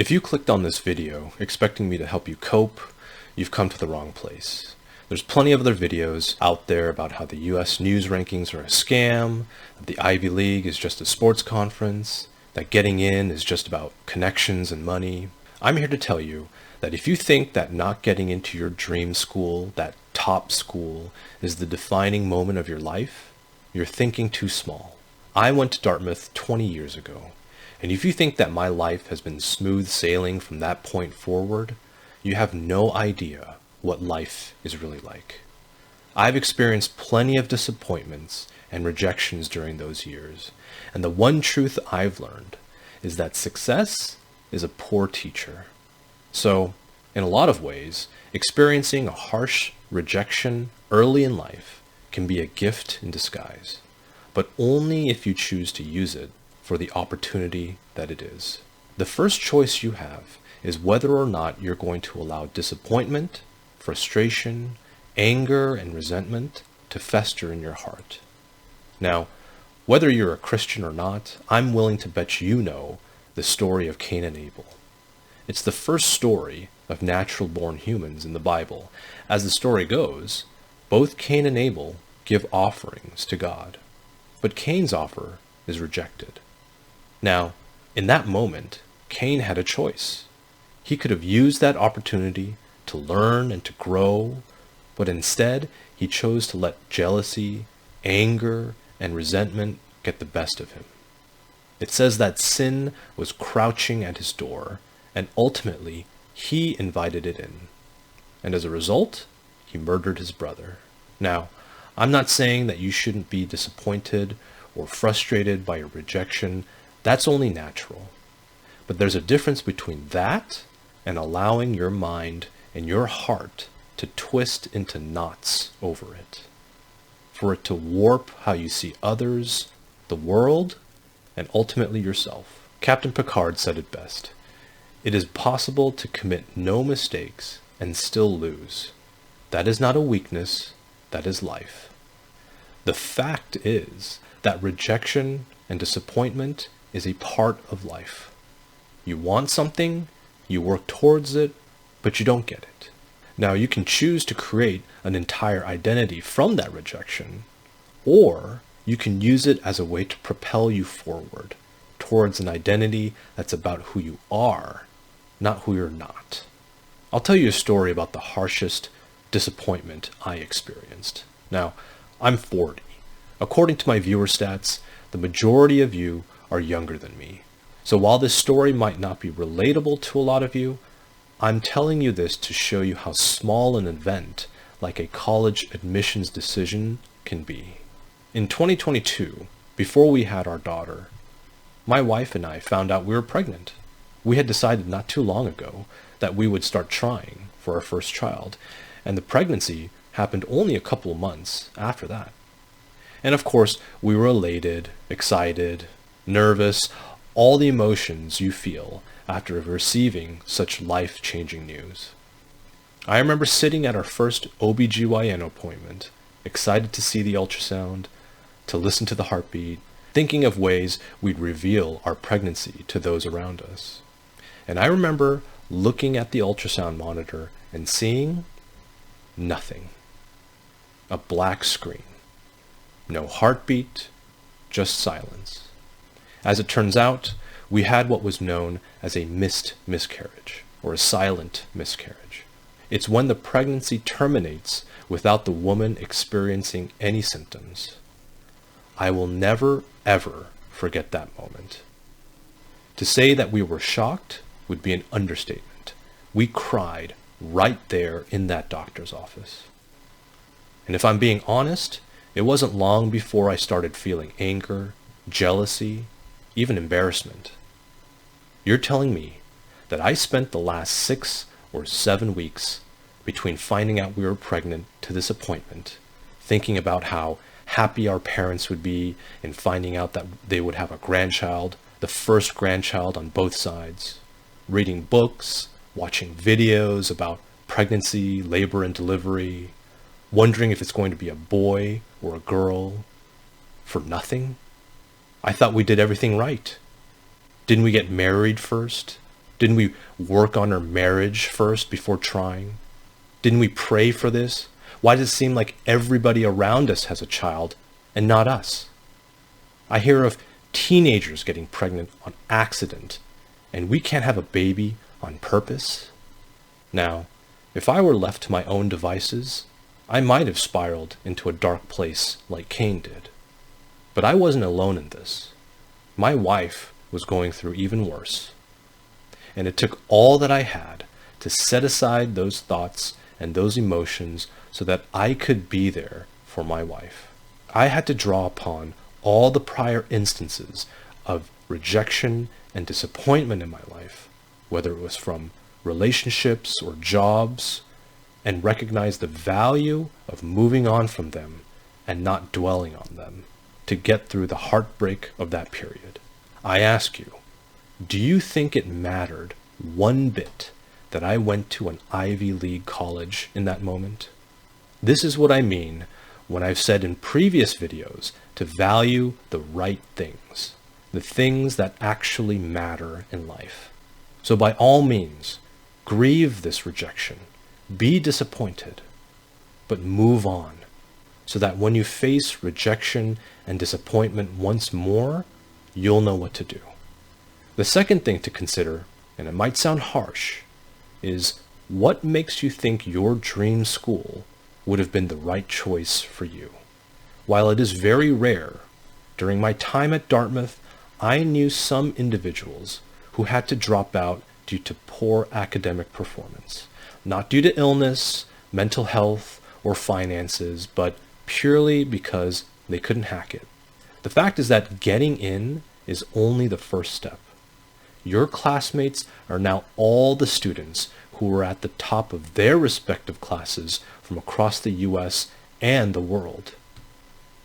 If you clicked on this video expecting me to help you cope, you've come to the wrong place. There's plenty of other videos out there about how the US news rankings are a scam, that the Ivy League is just a sports conference, that getting in is just about connections and money. I'm here to tell you that if you think that not getting into your dream school, that top school, is the defining moment of your life, you're thinking too small. I went to Dartmouth 20 years ago, and if you think that my life has been smooth sailing from that point forward, you have no idea what life is really like. I've experienced plenty of disappointments and rejections during those years, and the one truth I've learned is that success is a poor teacher. So, in a lot of ways, experiencing a harsh rejection early in life can be a gift in disguise, but only if you choose to use it for the opportunity that it is. The first choice you have is whether or not you're going to allow disappointment, frustration, anger, and resentment to fester in your heart. Now, whether you're a Christian or not, I'm willing to bet you know the story of Cain and Abel. It's the first story of natural-born humans in the Bible. As the story goes, both Cain and Abel give offerings to God, but Cain's offer is rejected. Now, in that moment, Cain had a choice. He could have used that opportunity to learn and to grow, but instead he chose to let jealousy, anger, and resentment get the best of him. It says that sin was crouching at his door, and ultimately he invited it in. And as a result, he murdered his brother. Now, I'm not saying that you shouldn't be disappointed or frustrated by your rejection. That's only natural. But there's a difference between that and allowing your mind and your heart to twist into knots over it, for it to warp how you see others, the world, and ultimately yourself. Captain Picard said it best. It is possible to commit no mistakes and still lose. That is not a weakness, that is life. The fact is that rejection and disappointment is a part of life. You want something, you work towards it, but you don't get it. Now, you can choose to create an entire identity from that rejection, or you can use it as a way to propel you forward towards an identity that's about who you are, not who you're not. I'll tell you a story about the harshest disappointment I experienced. Now, I'm 40. According to my viewer stats, the majority of you are younger than me. So while this story might not be relatable to a lot of you, I'm telling you this to show you how small an event like a college admissions decision can be. In 2022, before we had our daughter, my wife and I found out we were pregnant. We had decided not too long ago that we would start trying for our first child, and the pregnancy happened only a couple of months after that. And of course, we were elated, excited, nervous, all the emotions you feel after receiving such life-changing news. I remember sitting at our first OBGYN appointment, excited to see the ultrasound, to listen to the heartbeat, thinking of ways we'd reveal our pregnancy to those around us. And I remember looking at the ultrasound monitor and seeing nothing. A black screen. No heartbeat, just silence. As it turns out, we had what was known as a missed miscarriage, or a silent miscarriage. It's when the pregnancy terminates without the woman experiencing any symptoms. I will never, ever forget that moment. To say that we were shocked would be an understatement. We cried right there in that doctor's office. And if I'm being honest, it wasn't long before I started feeling anger, jealousy, even embarrassment. You're telling me that I spent the last 6 or 7 weeks between finding out we were pregnant to this appointment, thinking about how happy our parents would be in finding out that they would have a grandchild, the first grandchild on both sides, reading books, watching videos about pregnancy, labor and delivery, wondering if it's going to be a boy or a girl, for nothing? I thought we did everything right. Didn't we get married first? Didn't we work on our marriage first before trying? Didn't we pray for this? Why does it seem like everybody around us has a child and not us? I hear of teenagers getting pregnant on accident, and we can't have a baby on purpose. Now, if I were left to my own devices, I might have spiraled into a dark place like Cain did. But I wasn't alone in this. My wife was going through even worse. And it took all that I had to set aside those thoughts and those emotions so that I could be there for my wife. I had to draw upon all the prior instances of rejection and disappointment in my life, whether it was from relationships or jobs, and recognize the value of moving on from them and not dwelling on them to get through the heartbreak of that period. I ask you, do you think it mattered one bit that I went to an Ivy League college in that moment? This is what I mean when I've said in previous videos to value the right things, the things that actually matter in life. So by all means, grieve this rejection, be disappointed, but move on so that when you face rejection and disappointment once more, you'll know what to do. The second thing to consider, and it might sound harsh, is what makes you think your dream school would have been the right choice for you? While it is very rare, during my time at Dartmouth, I knew some individuals who had to drop out due to poor academic performance. Not due to illness, mental health, or finances, but purely because they couldn't hack it. The fact is that getting in is only the first step. Your classmates are now all the students who were at the top of their respective classes from across the US and the world.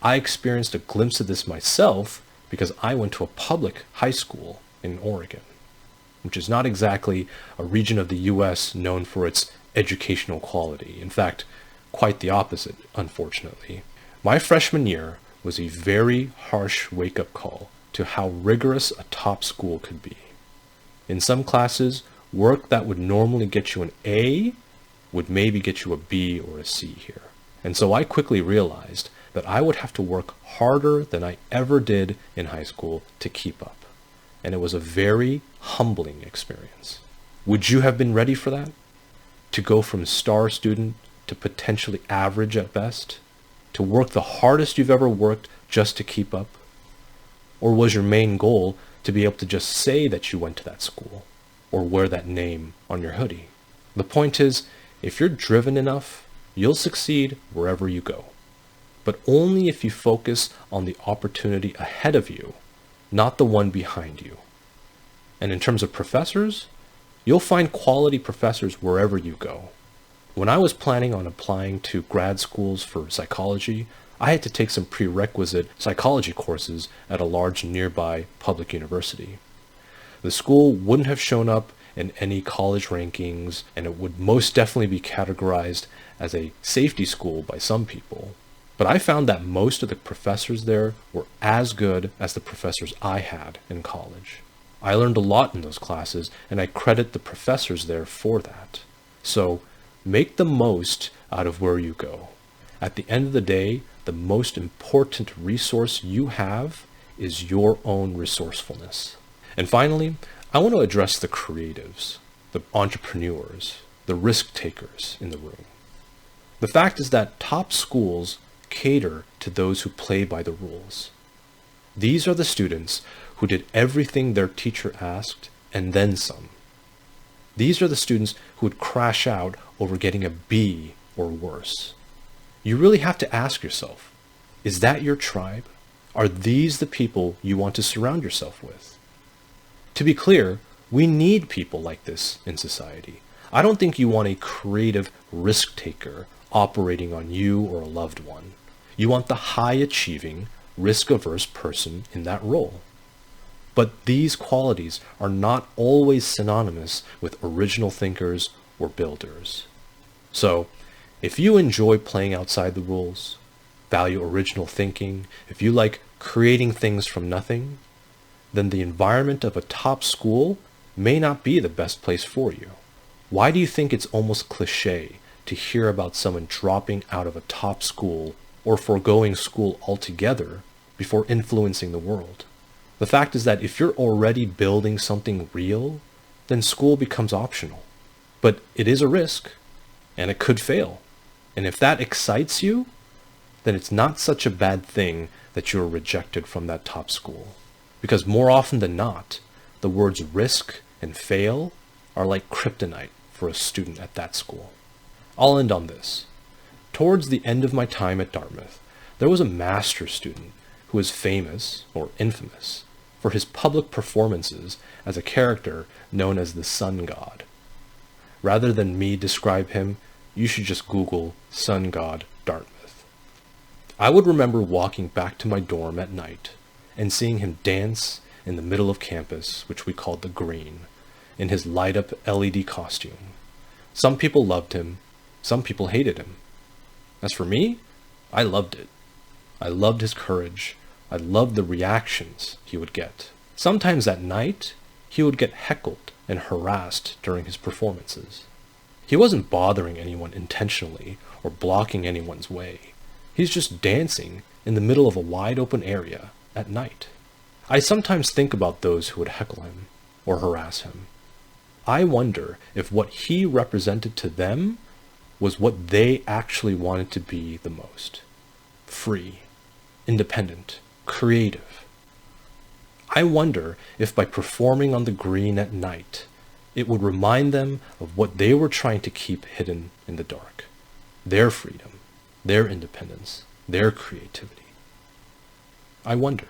I experienced a glimpse of this myself because I went to a public high school in Oregon, which is not exactly a region of the US known for its educational quality. In fact, quite the opposite, unfortunately. My freshman year was a very harsh wake-up call to how rigorous a top school could be. In some classes, work that would normally get you an A would maybe get you a B or a C here. And so I quickly realized that I would have to work harder than I ever did in high school to keep up. And it was a very humbling experience. Would you have been ready for that? To go from star student to potentially average at best? To work the hardest you've ever worked just to keep up? Or was your main goal to be able to just say that you went to that school or wear that name on your hoodie? The point is, if you're driven enough, you'll succeed wherever you go. But only if you focus on the opportunity ahead of you, not the one behind you. And in terms of professors, you'll find quality professors wherever you go. When I was planning on applying to grad schools for psychology, I had to take some prerequisite psychology courses at a large nearby public university. The school wouldn't have shown up in any college rankings, and it would most definitely be categorized as a safety school by some people. But I found that most of the professors there were as good as the professors I had in college. I learned a lot in those classes, and I credit the professors there for that. So make the most out of where you go. At the end of the day, the most important resource you have is your own resourcefulness. And finally, I want to address the creatives, the entrepreneurs, the risk takers in the room. The fact is that top schools cater to those who play by the rules. These are the students who did everything their teacher asked and then some. These are the students who would crash out over getting a B or worse. You really have to ask yourself, is that your tribe? Are these the people you want to surround yourself with? To be clear, we need people like this in society. I don't think you want a creative risk taker operating on you or a loved one. You want the high-achieving, risk-averse person in that role. But these qualities are not always synonymous with original thinkers or builders. So, if you enjoy playing outside the rules, value original thinking, if you like creating things from nothing, then the environment of a top school may not be the best place for you. Why do you think it's almost cliche to hear about someone dropping out of a top school or foregoing school altogether before influencing the world? The fact is that if you're already building something real, then school becomes optional. But it is a risk, and it could fail. And if that excites you, then it's not such a bad thing that you're rejected from that top school. Because more often than not, the words risk and fail are like kryptonite for a student at that school. I'll end on this. Towards the end of my time at Dartmouth, there was a master's student who was famous, or infamous, for his public performances as a character known as the Sun God. Rather than me describe him, you should just Google Sun God Dartmouth. I would remember walking back to my dorm at night and seeing him dance in the middle of campus, which we called the Green, in his light-up LED costume. Some people loved him, some people hated him. As for me, I loved it. I loved his courage. I loved the reactions he would get. Sometimes at night, he would get heckled and harassed during his performances. He wasn't bothering anyone intentionally or blocking anyone's way. He's just dancing in the middle of a wide open area at night. I sometimes think about those who would heckle him or harass him. I wonder if what he represented to them was what they actually wanted to be the most. Free, independent, creative. I wonder if by performing on the Green at night, it would remind them of what they were trying to keep hidden in the dark. Their freedom, their independence, their creativity. I wonder.